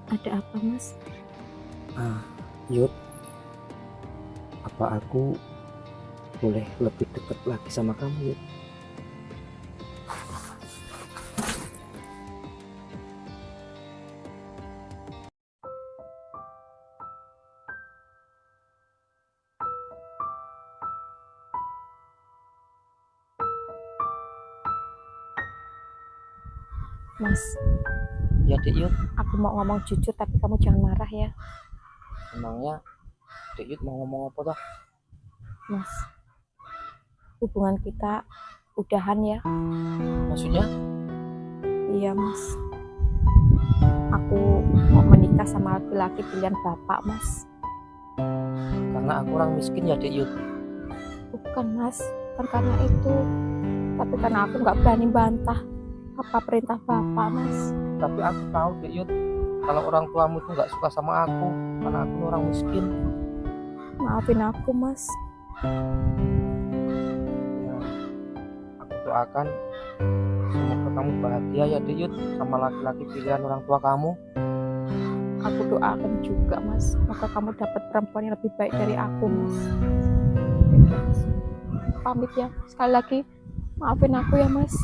Ada apa, Mas? Ah, Yud, apa aku boleh lebih dekat lagi sama kamu, Yud? Mas, Ya, Dek Yud. aku mau ngomong jujur tapi kamu jangan marah ya. Emangnya Dek Yud mau ngomong apa toh? Mas, hubungan kita udahan ya. Maksudnya? Iya, Mas. Aku mau menikah sama laki-laki pilihan bapak, Mas. Karena aku orang miskin ya, Dek Yud. Bukan, Mas. Bukan karena itu. Tapi karena aku nggak berani bantah apa perintah bapak, Mas. Tapi aku tahu, Dek Yud, kalau orang tuamu tuh nggak suka sama aku karena aku orang miskin. Maafin aku, Mas. Ya, aku doakan semoga kamu bahagia ya, Dek Yud, sama laki-laki pilihan orang tua kamu. Aku doakan juga, Mas. Semoga kamu dapat perempuan yang lebih baik dari aku, Mas. Pamit ya. Sekali lagi, maafin aku ya, Mas.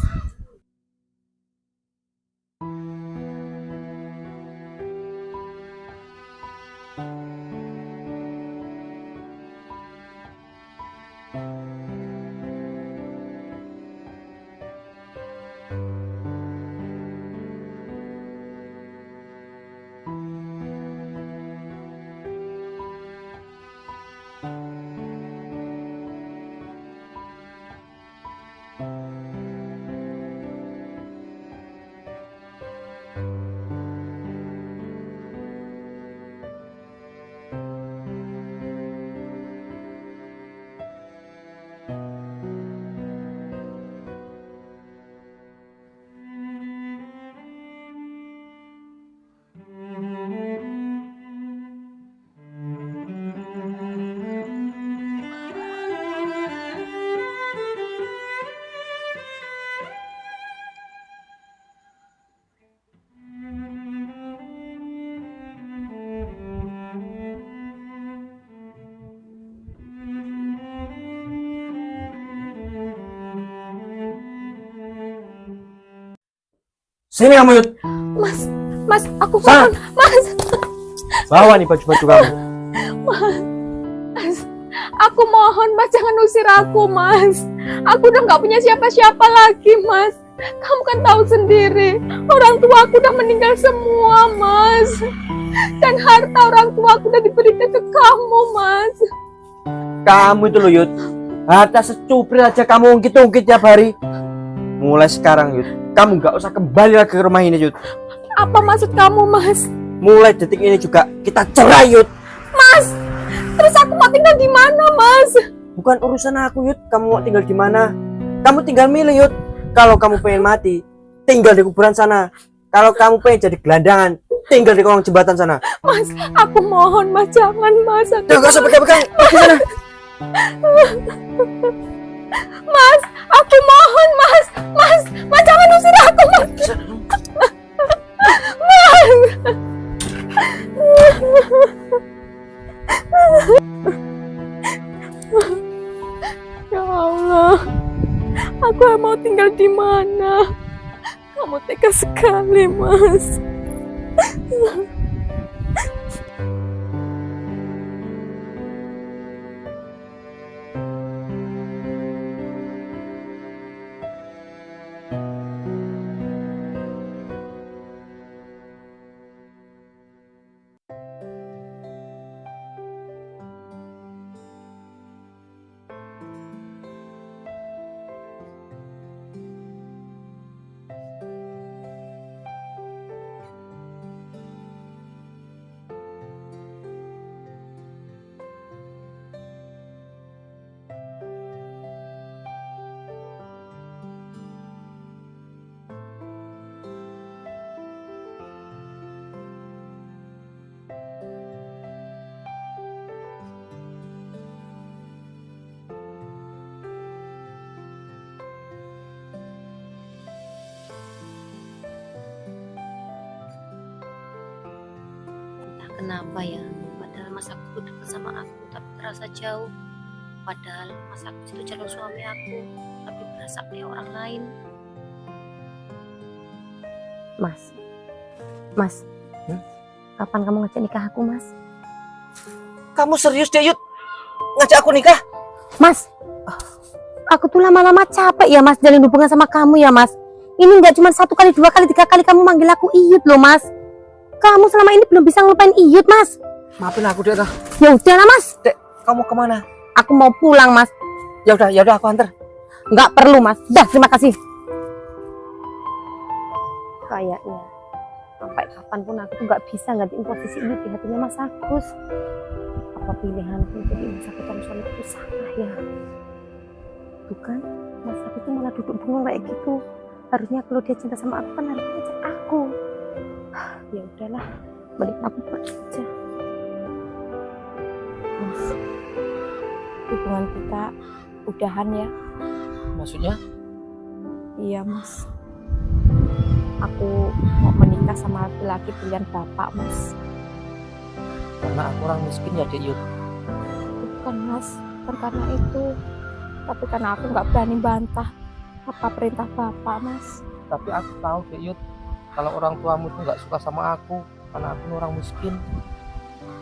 Sini kamu, Yud. Mas, aku Sana. mohon, Mas. Bawa nih baju-baju kamu. Mas, aku mohon, Mas, jangan usir aku, Mas. Aku udah nggak punya siapa-siapa lagi, Mas. Kamu kan tahu sendiri, orang tua aku udah meninggal semua, Mas. Dan harta orang tua aku udah diberikan ke kamu, Mas. Kamu itu loh, Yud. Harta secuprit aja kamu ungkit-ungkit tiap hari. Mulai sekarang, Yud, kamu gak usah kembali lagi ke rumah ini, Yud. Apa maksud kamu, Mas? Mulai detik ini juga kita cerai, Yud. Mas, terus aku mau tinggal di mana, Mas? Bukan urusan aku, Yud. Kamu mau tinggal di mana? Kamu tinggal milih, Yud. Kalau kamu pengen mati, tinggal di kuburan sana. Kalau kamu pengen jadi gelandangan, tinggal di kolong jembatan sana. Mas, aku mohon, Mas, jangan, Mas. Jangan gak usah pegang-pegang, pergi sana. Mas, aku mohon, Mas. Mas, jangan usir aku, Mas. Ya Allah, aku mau tinggal di mana? Kamu tega sekali, Mas. kenapa ya? Padahal Mas Agus itu dekat sama aku, tapi terasa jauh. Padahal Mas Agus itu calon suami aku, tapi berasa kayak orang lain. Mas, kapan kamu ngajak nikah aku, Mas? Kamu serius deh, Yud? Ngajak aku nikah? Mas, aku tuh lama-lama capek ya, Mas, jalin hubungan sama kamu ya, Mas. Ini nggak cuma 1 kali, 2 kali, 3 kali kamu manggil aku Iyut loh, Mas. Kamu selama ini belum bisa ngelupain Iyut, Mas. Maafin aku, Dek. Ya udahlah, Mas. Dek, kamu kemana? Aku mau pulang, Mas. Ya udah aku antar. Nggak perlu, Mas. Dah, terima kasih. Kayaknya sampai kapanpun aku tuh nggak bisa gantiin posisi Iyut di hatinya Mas Agus. Apa pilihanku jadi Mas Agus calon suami itu salah ya? Tuh kan, Mas Agus tuh malah duduk bengong kayak gitu. Harusnya kalau dia cinta sama aku kan harusnya ngajak aku. Ya udahlah, balik aku pergi aja. Mas, hubungan kita udahan ya? Maksudnya? Iya, Mas. Aku mau menikah sama laki-laki pilihan bapak, Mas. Karena aku orang miskin ya, Dek Yud. Bukan, Mas. Bukan karena itu. Tapi karena aku nggak berani bantah apa perintah bapak, Mas. Tapi aku tahu Dek Yud, kalau orang tuamu itu nggak suka sama aku karena aku ini orang miskin.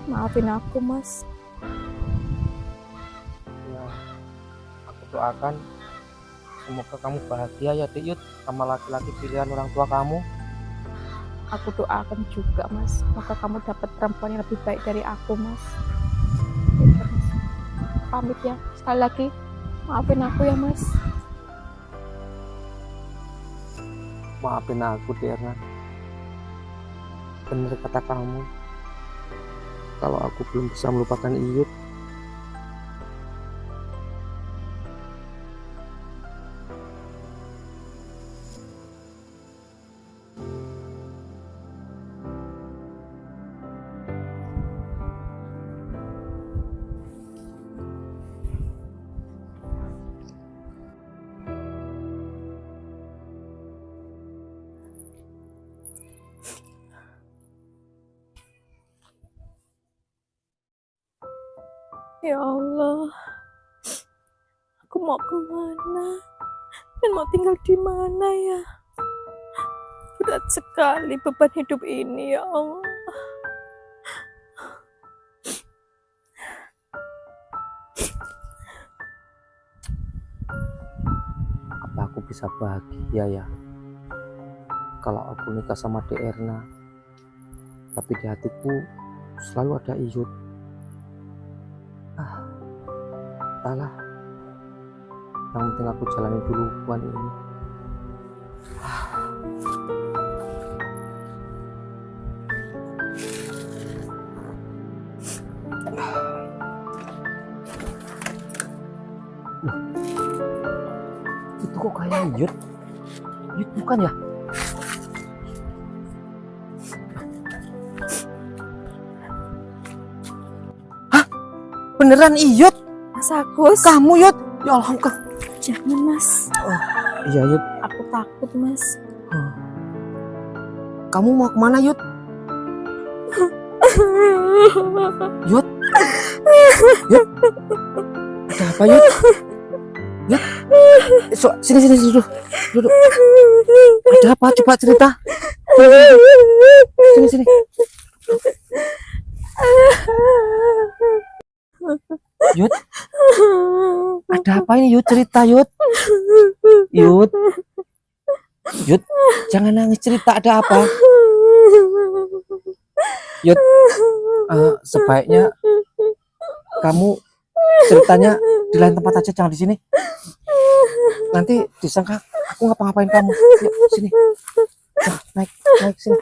Maafin aku, Mas. Ya, aku doakan semoga kamu bahagia ya Dek Yud sama laki-laki pilihan orang tua kamu. Aku doakan juga, Mas. Semoga kamu dapat perempuan yang lebih baik dari aku, Mas. Udah, Mas. Pamit ya. Sekali lagi, maafin aku ya, Mas. Maafin aku Derna. Bener kata kamu, kalau aku belum bisa melupakan Iyut. Ya Allah, aku mau kemana dan mau tinggal di mana ya? Berat sekali beban hidup ini ya Allah. Apa aku bisa bahagia ya kalau aku nikah sama Dek Erna, tapi di hatiku selalu ada Iyut. Entahlah, yang penting aku jalani dulu hubungan ini. Itu kok kayak Iyut? Iyut bukan ya? Hah? Beneran Iyut? Mas Agus, Kamu Yud? Ya Allah, jangan Mas. Iya Yud. Aku takut Mas. Kamu mau kemana Yud? Yud? Yud? Ada apa Yud? Yud? Sini duduk. Ada apa? Coba cerita. Sini. Yud? Ada apa ini Yud? Cerita Yud. Yud, jangan nangis, cerita ada apa? Yud, sebaiknya kamu ceritanya di lain tempat aja, jangan di sini. Nanti disangka aku ngapa-ngapain kamu. Yuk, sini. Nah, naik sini.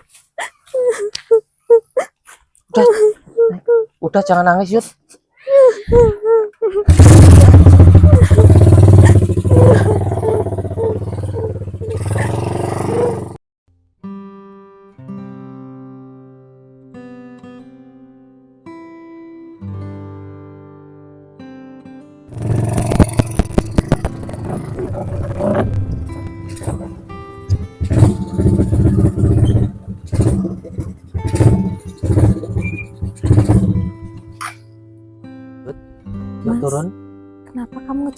Udah jangan nangis Yud.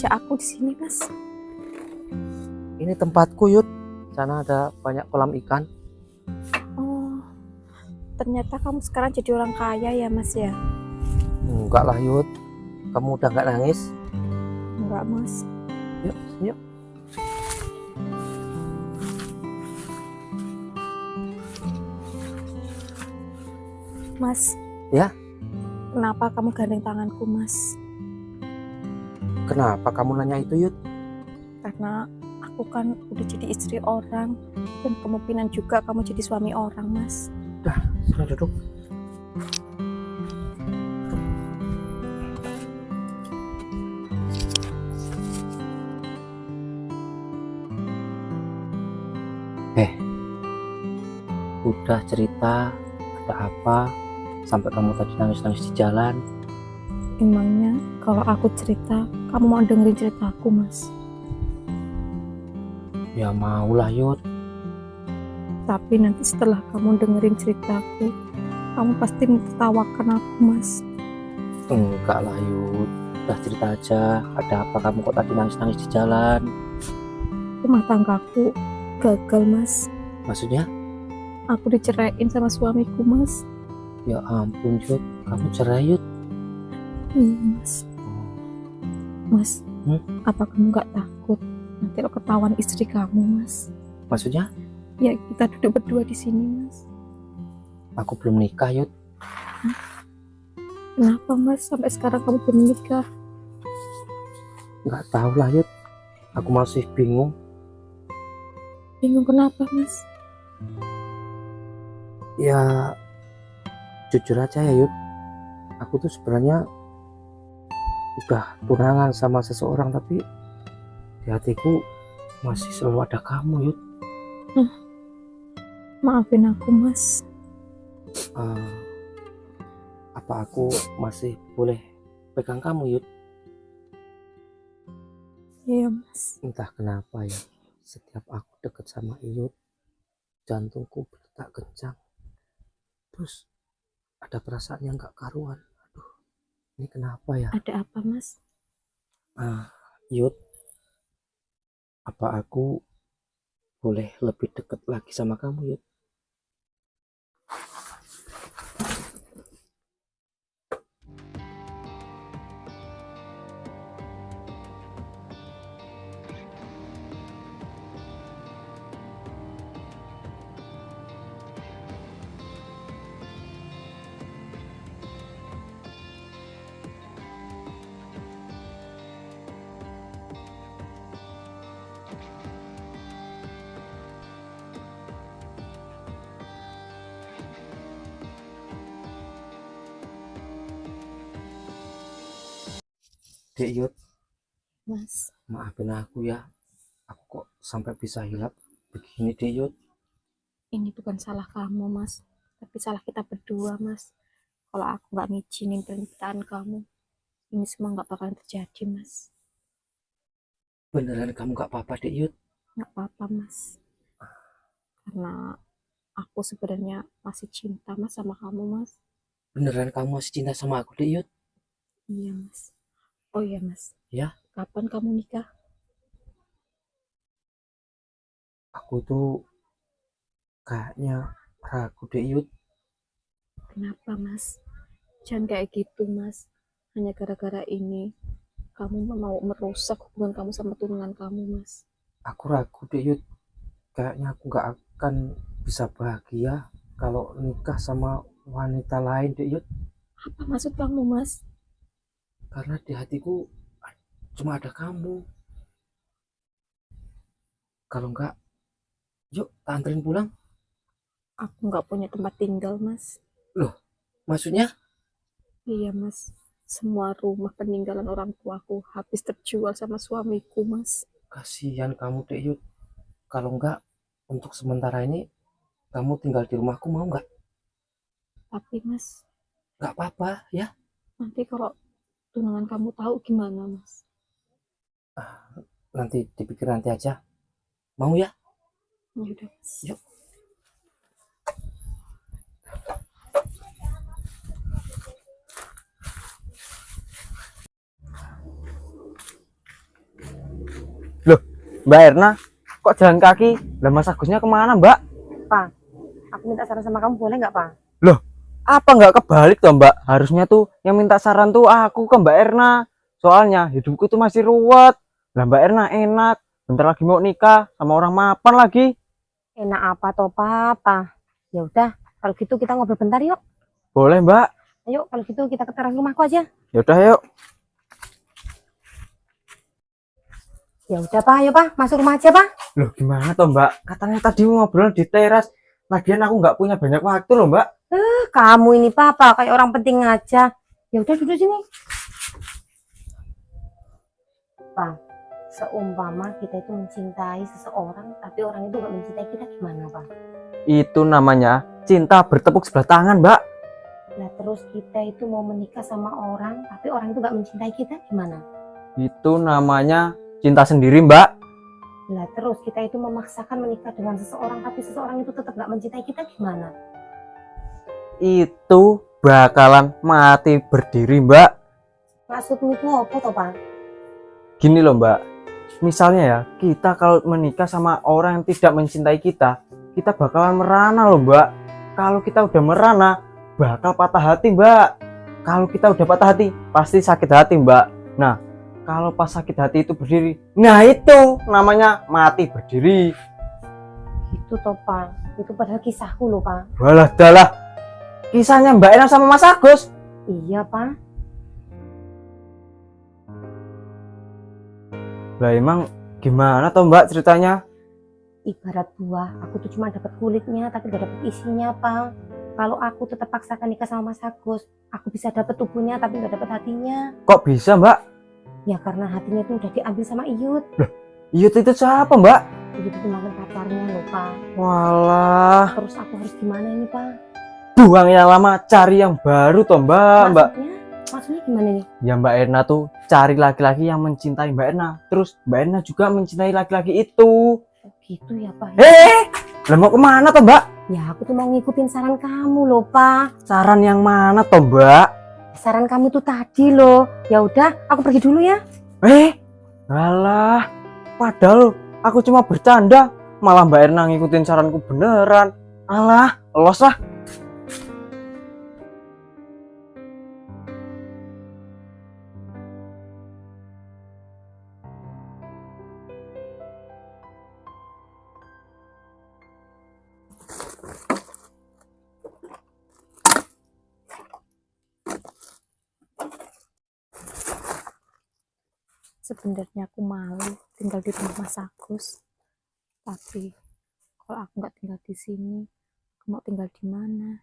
ngajak aku di sini, Mas? Ini tempatku, Yud. Sana ada banyak kolam ikan. Oh, ternyata kamu sekarang jadi orang kaya ya, Mas ya? Enggak lah, Yud. Kamu udah nggak nangis? Enggak, Mas. Yuk, yuk. Mas. Ya? Kenapa kamu gandeng tanganku, Mas? Kenapa kamu nanya itu, Yud? Karena aku kan udah jadi istri orang dan kemungkinan juga kamu jadi suami orang, Mas. Sudah duduk. Udah cerita ada apa sampai kamu tadi nangis-nangis di jalan? Emangnya kalau aku cerita, kamu mau dengerin ceritaku, Mas? Ya maulah, Yud. Tapi nanti setelah kamu dengerin ceritaku, kamu pasti mentertawakan aku, Mas. Enggak lah, Yud. Udah cerita aja. Ada apa kamu kok tadi nangis-nangis di jalan? Rumah tanggaku gagal, Mas. Maksudnya? Aku diceraiin sama suamiku, Mas. Ya ampun, Yud. Kamu cerai, Yud. Iya, Mas. Mas, apa kamu gak takut nanti lo ketahuan istri kamu, Mas? Maksudnya? Ya, kita duduk berdua di sini, Mas. Aku belum nikah, Yud. Kenapa, Mas? Sampai sekarang kamu belum nikah? Nggak tahu lah, Yud. Aku masih bingung. Bingung kenapa, Mas? Ya, jujur aja ya, Yud. Aku tuh sebenarnya udah tunangan sama seseorang, tapi di hatiku masih selalu ada kamu, Yud. Maafin aku, Mas. Apa aku masih boleh pegang kamu, Yud? Iya, Mas. Entah kenapa ya, setiap aku deket sama Yud, jantungku berdetak kencang. Terus ada perasaan yang gak karuan. Aduh, ini kenapa ya? Ada apa, Mas? Yud, apa aku boleh lebih deket lagi sama kamu, Yud? Dek Yud, Mas, maafin aku ya. Aku kok sampai bisa hilap begini, Dek Yud. ini bukan salah kamu, Mas. Tapi salah kita berdua, Mas. Kalau aku nggak ngizinin permintaan kamu, ini semua nggak bakalan terjadi, Mas. Beneran kamu gak apa-apa, Dek Yud? Nggak apa-apa, Mas. Karena aku sebenarnya masih cinta, Mas, sama kamu, Mas. Beneran kamu masih cinta sama aku, Dek Yud? Iya, Mas. Oh iya, Mas. Ya? Kapan kamu nikah? Aku tuh kayaknya ragu, Dek Yud. Kenapa, Mas? Jangan kayak gitu, Mas. Hanya gara-gara ini, kamu mau merusak hubungan kamu sama tunangan kamu, Mas. Aku ragu, Dek Yud. Kayaknya aku gak akan bisa bahagia kalau nikah sama wanita lain, Dek Yud. Apa maksud kamu, Mas? Karena di hatiku cuma ada kamu. Kalau enggak, yuk tak anterin pulang. Aku nggak punya tempat tinggal, Mas. Loh, maksudnya? Iya, Mas. Semua rumah peninggalan orang tuaku habis terjual sama suamiku, Mas. Kasihan kamu, Dek Yud. Kalau enggak, untuk sementara ini kamu tinggal di rumahku, mau enggak? Tapi, Mas, Enggak apa-apa ya. nanti kalau tunangan kamu tahu gimana, Mas? Nanti dipikir nanti aja. Mau ya? Ya udah, Mas. Yuk. Mbak Erna, kok jalan kaki? Lah Mas Agusnya kemana, Mbak? Aku minta saran sama kamu boleh nggak, Pak? Apa nggak kebalik toh, Mbak? Harusnya tuh yang minta saran tuh aku ke Mbak Erna. Soalnya hidupku tuh masih ruwet. Lah Mbak Erna enak, bentar lagi mau nikah sama orang mapan lagi. Enak apa toh, Papa? Ya udah, kalau gitu kita ngobrol bentar yuk. Boleh, Mbak? Ayo, kalau gitu kita ke teras rumahku aja. Ya udah, yuk. Ya udah, Pak. Ayo, Pak. Masuk rumah aja, Pak. Loh, gimana toh, Mbak? Katanya tadi mau ngobrol di teras. Lagian aku nggak punya banyak waktu loh, Mbak. Kamu ini, Papa, kayak orang penting aja. Ya udah, duduk sini. Pak, seumpama kita itu mencintai seseorang, tapi orang itu nggak mencintai kita, gimana, Pak? Itu namanya cinta bertepuk sebelah tangan, Mbak. Nah, terus kita itu mau menikah sama orang, tapi orang itu nggak mencintai kita, gimana? Itu namanya cinta sendiri, Mbak. Nah, terus kita itu memaksakan menikah dengan seseorang, tapi seseorang itu tetap nggak mencintai kita, gimana? Itu bakalan mati berdiri, Mbak. Maksudmu itu apa toh, Pak? Gini loh, Mbak. Misalnya ya, kita kalau menikah sama orang yang tidak mencintai kita bakalan merana loh, Mbak. Kalau kita udah merana, bakal patah hati, Mbak. Kalau kita udah patah hati, pasti sakit hati, Mbak. Nah, kalau pas sakit hati itu berdiri, nah itu namanya mati berdiri. Itu toh, Pak. Itu padahal kisahku loh, Pak. Walah dalah, kisahnya Mbak Ena sama Mas Agus. Iya, Pak. Lah emang gimana toh, Mbak, ceritanya? Ibarat buah, aku tuh cuma dapat kulitnya, tapi gak dapat isinya, Pak. Kalau aku tetap paksakan nikah sama Mas Agus, aku bisa dapat tubuhnya, tapi gak dapat hatinya. Kok bisa, Mbak? Ya karena hatinya tuh udah diambil sama Iyut. Iyut itu siapa, Mbak? Iyut itu mantan pacarnya loh, Pak. Walah, Terus aku harus gimana ini, Pak? buang yang lama, cari yang baru toh, Mbak. Maksudnya gimana nih? Ya Mbak Erna tuh cari laki-laki yang mencintai Mbak Erna. Terus Mbak Erna juga mencintai laki-laki itu. Oh, gitu ya, Pak. Lah mau kemana toh, Mbak? Ya aku tuh mau ngikutin saran kamu loh, Pak. Saran yang mana toh, Mbak? Saran kamu tuh tadi loh. Ya udah, aku pergi dulu ya. Alah, padahal aku cuma bercanda, malah Mbak Erna ngikutin saranku beneran. Alah, los lah. Sebenarnya aku malu tinggal di rumah Mas Agus. Tapi kalau aku nggak tinggal di sini, aku mau tinggal di mana?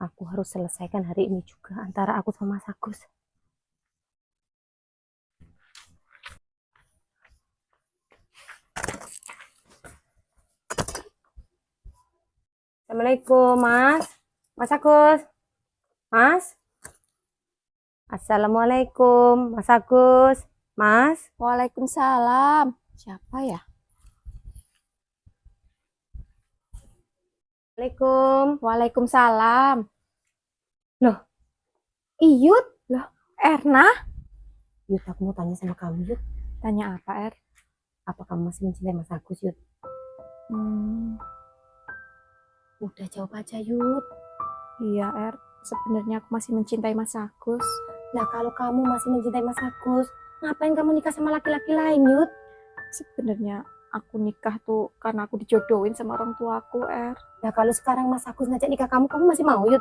Aku harus selesaikan hari ini juga antara aku sama Mas Agus. Assalamualaikum, Mas. Mas Agus. Mas. Assalamualaikum, Mas Agus. Mas. Waalaikumsalam. Siapa ya? Assalamualaikum. Waalaikumsalam. Iyut. Erna? Yud, aku mau tanya sama kamu, Yud. Tanya apa, Er? Apa kamu masih mencintai Mas Agus, Yud? Udah jawab aja, Yud. Iya, Er. Sebenarnya aku masih mencintai Mas Agus. Nah, kalau kamu masih mencintai Mas Agus, ngapain kamu nikah sama laki-laki lain, Yud? Sebenarnya aku nikah tuh karena aku dijodohin sama orang tuaku, Er. Nah, kalau sekarang Mas Agus ngajak nikah kamu masih mau, Yud?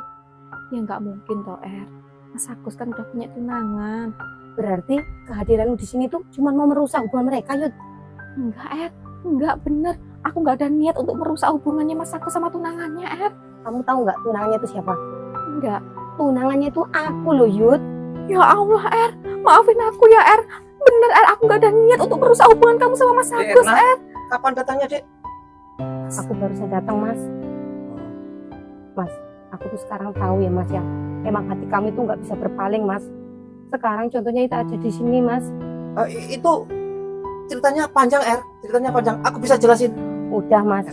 Ya nggak mungkin toh, Er. Mas Agus kan udah punya tunangan. Berarti kehadiranmu di sini tuh cuma mau merusak hubungan mereka, Yud? Enggak, Er. Enggak bener. Aku nggak ada niat untuk merusak hubungannya Mas Agus sama tunangannya, Er. Kamu tahu nggak tunangannya itu siapa? Enggak. Tunangannya itu aku loh, Yud. Ya Allah, Er. Maafin aku ya, Er. Bener, Er. Aku nggak ada niat untuk merusak hubungan kamu sama Mas Agus, Erna. Er. Kapan datangnya, Dek? Aku baru saja datang, Mas. Mas, aku tuh sekarang tahu ya, Mas ya. Emang hati kamu itu nggak bisa berpaling, Mas. Sekarang contohnya itu ada di sini, Mas. Itu ceritanya panjang, ceritanya panjang. Aku bisa jelasin. Udah, Mas.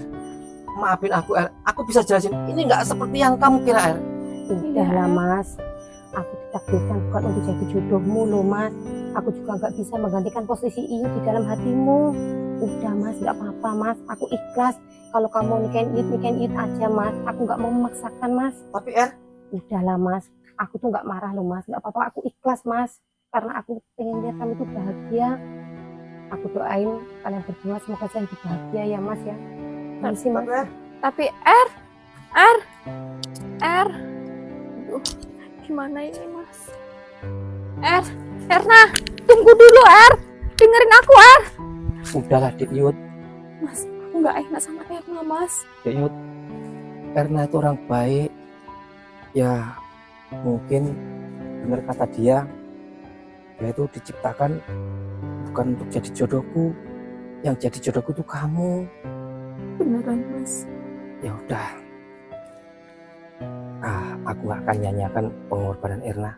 Maafin aku, aku bisa jelasin. Ini nggak seperti yang kamu kira, Udah lah, Mas. Aku ditakdirkan bukan untuk jadi jodohmu loh mas. Aku juga nggak bisa menggantikan posisi Iyut di dalam hatimu. Udah mas, nggak apa-apa mas. Aku ikhlas. Kalau kamu nikahin Iyut aja mas. Aku nggak mau memaksakan mas. Tapi Udahlah mas. Aku tuh nggak marah loh mas. Nggak apa-apa. Aku ikhlas mas. Karena aku pengen lihat kamu tuh bahagia. Aku doain kalian berdua semoga saya hidup bahagia ya mas ya. Permisi mas. Tapi aduh, gimana ini mas? Erna, tunggu dulu dengerin aku Udahlah Dek Yud, mas, aku nggak enak sama Erna mas. Dek Yud. Erna itu orang baik. Ya mungkin benar kata dia itu diciptakan bukan untuk jadi jodohku. Yang jadi jodohku itu kamu. Beneran mas. Ya udah, aku gak akan nyanyiakan pengorbanan Erna.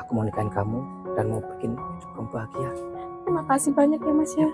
Aku mau nikahin kamu dan mau bikin hidup kamu bahagia. Terima kasih banyak ya mas ya.